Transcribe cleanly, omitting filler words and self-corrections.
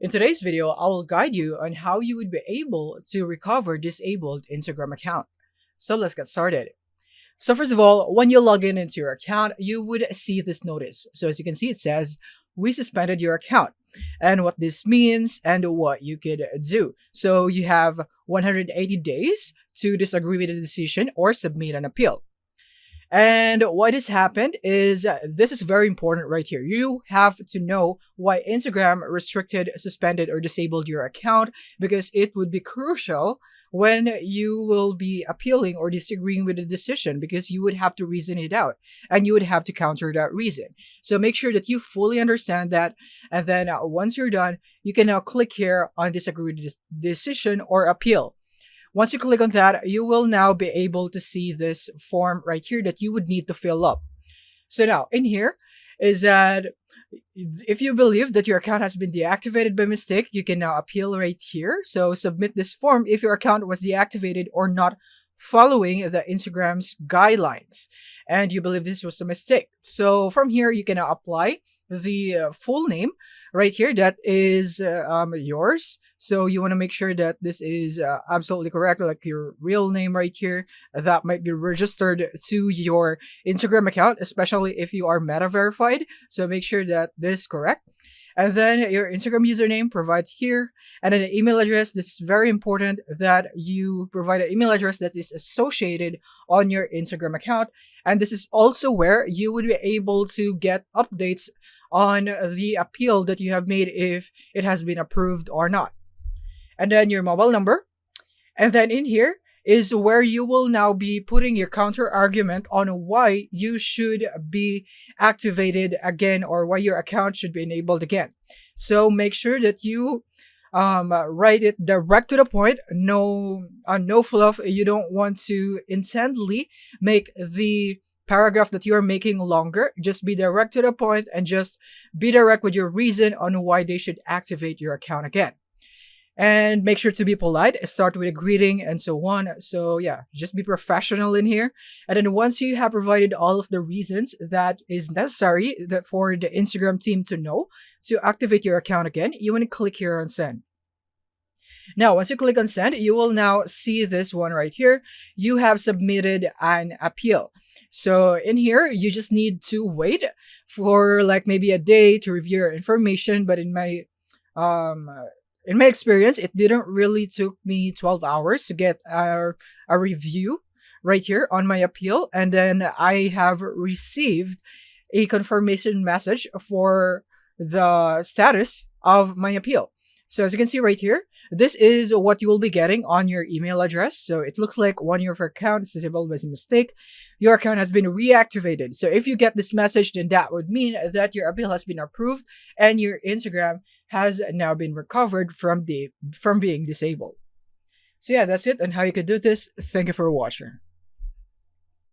In today's video, I will guide you on how you would be able to recover disabled Instagram account. So let's get started. So first of all, when you log in into your account, you would see this notice. So as you can see, it says, we suspended your account and what this means and what you could do. So you have 180 days to disagree with the decision or submit an appeal. And what has happened is this is very important right here. You have to know why Instagram restricted, suspended, or disabled your account because it would be crucial when you will be appealing or disagreeing with the decision because you would have to reason it out and you would have to counter that reason. So make sure that you fully understand that. And then once you're done, you can now click here on disagree with decision or appeal. Once you click on that, you will now be able to see this form right here that you would need to fill up. So now in here is that if you believe that your account has been deactivated by mistake, you can now appeal right here. So submit this form if your account was deactivated or not following the Instagram's guidelines and you believe this was a mistake. So from here, you can now apply the full name right here that is yours. So you want to make sure that this is absolutely correct, like your real name right here that might be registered to your Instagram account, especially if you are meta verified. So make sure that this is correct. And then your Instagram username, provide here. And then the email address. This is very important that you provide an email address that is associated on your Instagram account. And this is also where you would be able to get updates on the appeal that you have made if it has been approved or not. And then your mobile number. And then in here is where you will now be putting your counter argument on why you should be activated again or why your account should be enabled again. So make sure that you write it direct to the point, no fluff. You don't want to intently make the paragraph that you're making longer. Just be direct to the point and just be direct with your reason on why they should activate your account again. And make sure to be polite, start with a greeting and so on. So yeah, just be professional in here. And then once you have provided all of the reasons that is necessary that for the Instagram team to know to activate your account again, you want to click here on send. Now, once you click on send, you will now see this one right here. You have submitted an appeal. So in here, you just need to wait for like maybe a day to review your information. But in my experience, it didn't really took me 12 hours to get a review right here on my appeal. And then I have received a confirmation message for the status of my appeal. So as you can see right here, this is what you will be getting on your email address. So it looks like 1 year of your account is disabled by mistake. Your account has been reactivated. So if you get this message, then that would mean that your appeal has been approved and your Instagram has now been recovered from being disabled. So yeah, that's it on how you could do this. Thank you for watching.